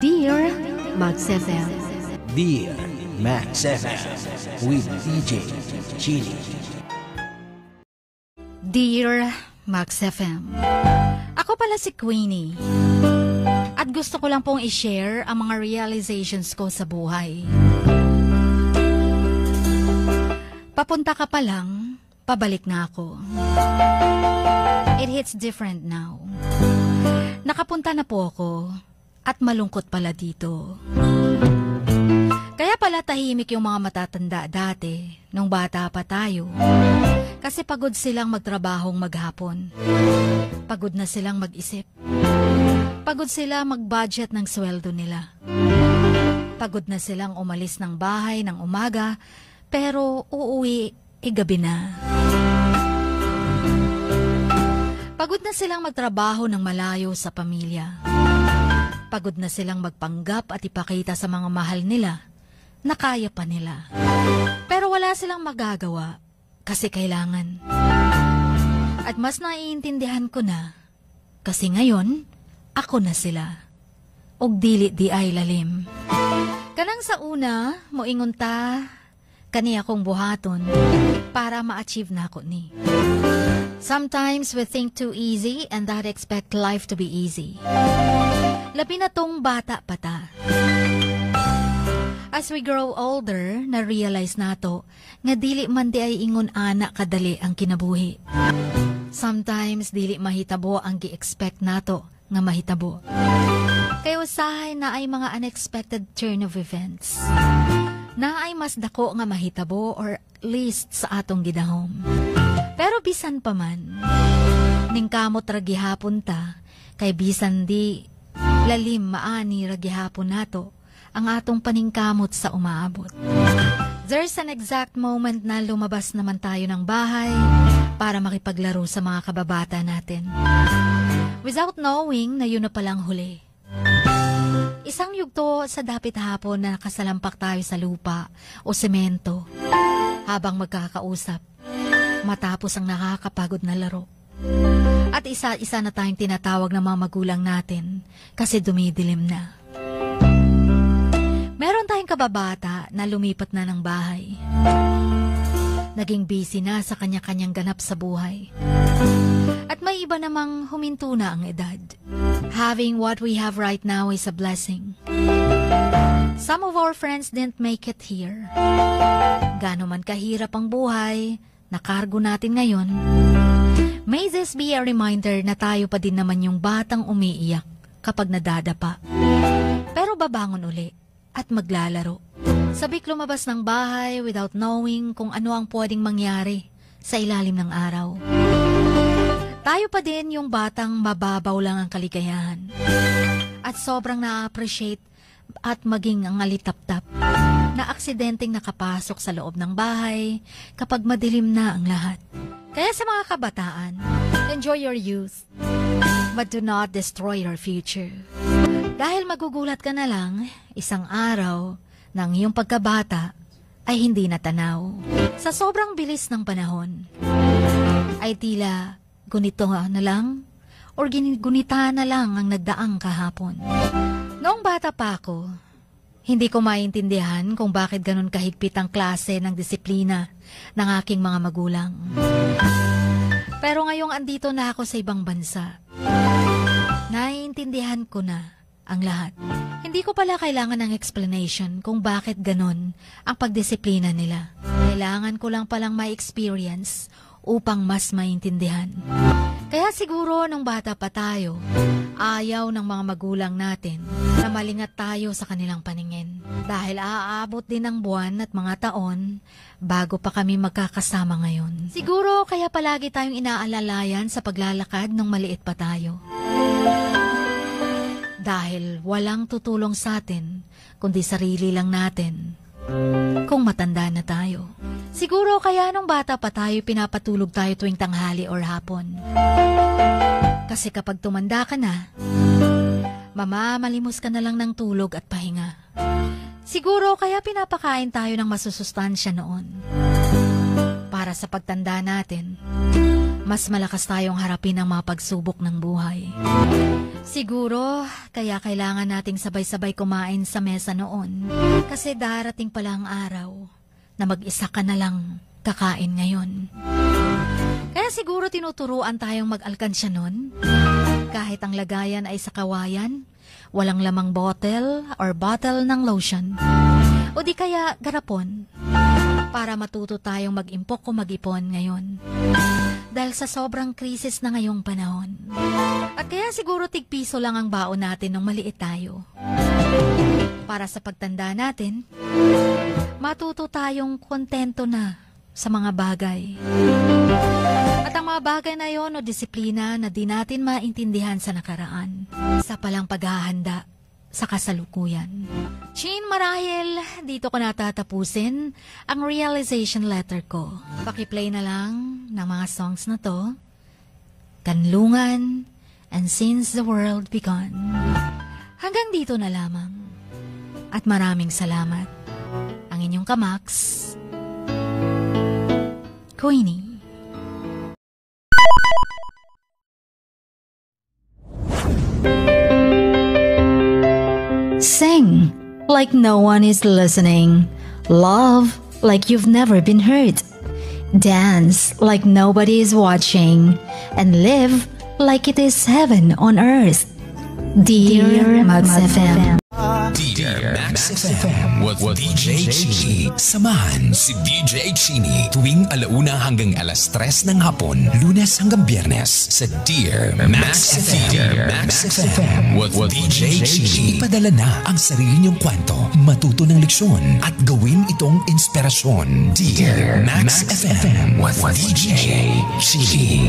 Dear Max FM. Dear Max FM with DJ Chili. Dear Max FM. Ako pala si Queenie. At gusto ko lang pong i-share ang mga realizations ko sa buhay. Papunta ka pa lang, pabalik na ako. It hits different now. Nakapunta na po ako. At malungkot pala dito. Kaya pala tahimik yung mga matatanda dati, nung bata pa tayo. Kasi pagod silang magtrabahong maghapon. Pagod na silang mag-isip. Pagod sila mag-budget ng sweldo nila. Pagod na silang umalis ng bahay ng umaga, pero uuwi, gabi na. Pagod na silang magtrabaho ng malayo sa pamilya. Pagod na silang magpanggap at ipakita sa mga mahal nila na kaya pa nila. Pero wala silang magagawa kasi kailangan. At mas naiintindihan ko na kasi ngayon, ako na sila. Og dili di ay lalim. Kanang sa una, moingon ta, kani akong buhaton para ma-achieve na ako ni. Sometimes we think too easy and that expect life to be easy. Labi na tong bata pa ta. As we grow older, na-realize nato nga dili man di ay ingon ana kadali ang kinabuhi. Sometimes dili mahitabo ang gi-expect nato nga mahitabo. Kay usahay na ay mga unexpected turn of events. Na ay mas dako nga mahitabo or least sa atong gidahom. Pero bisan pa man, ning kamot ra gihapon ta, kay bisan di lalim maani ra gihapon nato ang atong paningkamot sa umaabot. There's an exact moment na lumabas naman tayo ng bahay para makipaglaro sa mga kababata natin. Without knowing na yun na palang huli. Isang yugto sa dapit hapon na nakasalampak tayo sa lupa o semento habang magkakausap matapos ang nakakapagod na laro. At isa-isa na tayong tinatawag ng mga magulang natin kasi dumidilim na. Meron tayong kababata na lumipat na ng bahay. Naging busy na sa kanya-kanyang ganap sa buhay. At may iba namang huminto na ang edad. Having what we have right now is a blessing. Some of our friends didn't make it here. Gaano man kahirap ang buhay, nakargo natin ngayon. May this be a reminder na tayo pa din naman yung batang umiiyak kapag nadadapa. Pero babangon uli at maglalaro. Sabik lumabas ng bahay without knowing kung ano ang pwedeng mangyari sa ilalim ng araw. Tayo pa din yung batang mababaw lang ang kaligayahan. At sobrang na-appreciate at maging ang alitap-tap na aksidenteng nakapasok sa loob ng bahay kapag madilim na ang lahat. Kaya sa mga kabataan, enjoy your youth, but do not destroy your future. Dahil magugulat ka na lang, isang araw, ng iyong pagkabata ay hindi natanaw. Sa sobrang bilis ng panahon, ay tila gunito na lang or gunita na lang ang nagdaang kahapon. Noong bata pa ako, hindi ko maintindihan kung bakit ganun kahigpit ang klase ng disiplina ng aking mga magulang. Pero ngayong andito na ako sa ibang bansa, naiintindihan ko na ang lahat. Hindi ko pala kailangan ng explanation kung bakit ganun ang pagdisiplina nila. Kailangan ko lang palang ma-experience upang mas maintindihan. Kaya siguro nung bata pa tayo, ayaw ng mga magulang natin na malingat tayo sa kanilang paningin. Dahil aabot din ang buwan at mga taon bago pa kami magkakasama ngayon. Siguro kaya palagi tayong inaalalayan sa paglalakad nung maliit pa tayo. Dahil walang tutulong sa atin, kundi sarili lang natin kung matanda na tayo. Siguro kaya nung bata pa tayo pinapatulog tayo tuwing tanghali or hapon. Kasi kapag tumanda ka na, mamamalimos ka na lang ng tulog at pahinga. Siguro kaya pinapakain tayo ng masusustansya noon. Para sa pagtanda natin, mas malakas tayong harapin ang mga pagsubok ng buhay. Siguro, kaya kailangan nating sabay-sabay kumain sa mesa noon. Kasi darating pala ang araw na mag-isa ka na lang kakain ngayon. Kaya siguro tinuturuan tayong mag-alkansya nun. Kahit ang lagayan ay sa kawayan, walang lamang bottle or bottle ng lotion. O di kaya garapon, para matuto tayong mag-impok o mag-ipon ngayon. Dahil sa sobrang krisis na ngayong panahon. At kaya siguro tig-piso lang ang baon natin nung maliit tayo. Para sa pagtanda natin, matuto tayong kontento na sa mga bagay. At ang mga bagay na yon o disiplina na di natin maintindihan sa nakaraan, sa palang paghahanda sa kasalukuyan. Chin, marahil dito ko natatapusin ang realization letter ko. Pakiplay na lang ng mga songs na to, Kanlungan and Since the World Begun. Hanggang dito na lamang. At maraming salamat. Ang inyong kamax, Queenie. Sing like no one is listening. Love like you've never been hurt. Dance like nobody is watching. And live like it is heaven on earth. Dear Max FM. Dear Max FM with DJ Chini. Samahan si DJ Chini tuwing 1:00 hanggang 3:00 ng hapon, Lunes hanggang Biyernes sa Dear Max FM. Dear Max FM with DJ Chini. Ipadala na ang sarili niyong kwento, matuto ng leksyon at gawin itong inspirasyon. Dear Max FM with DJ Chini.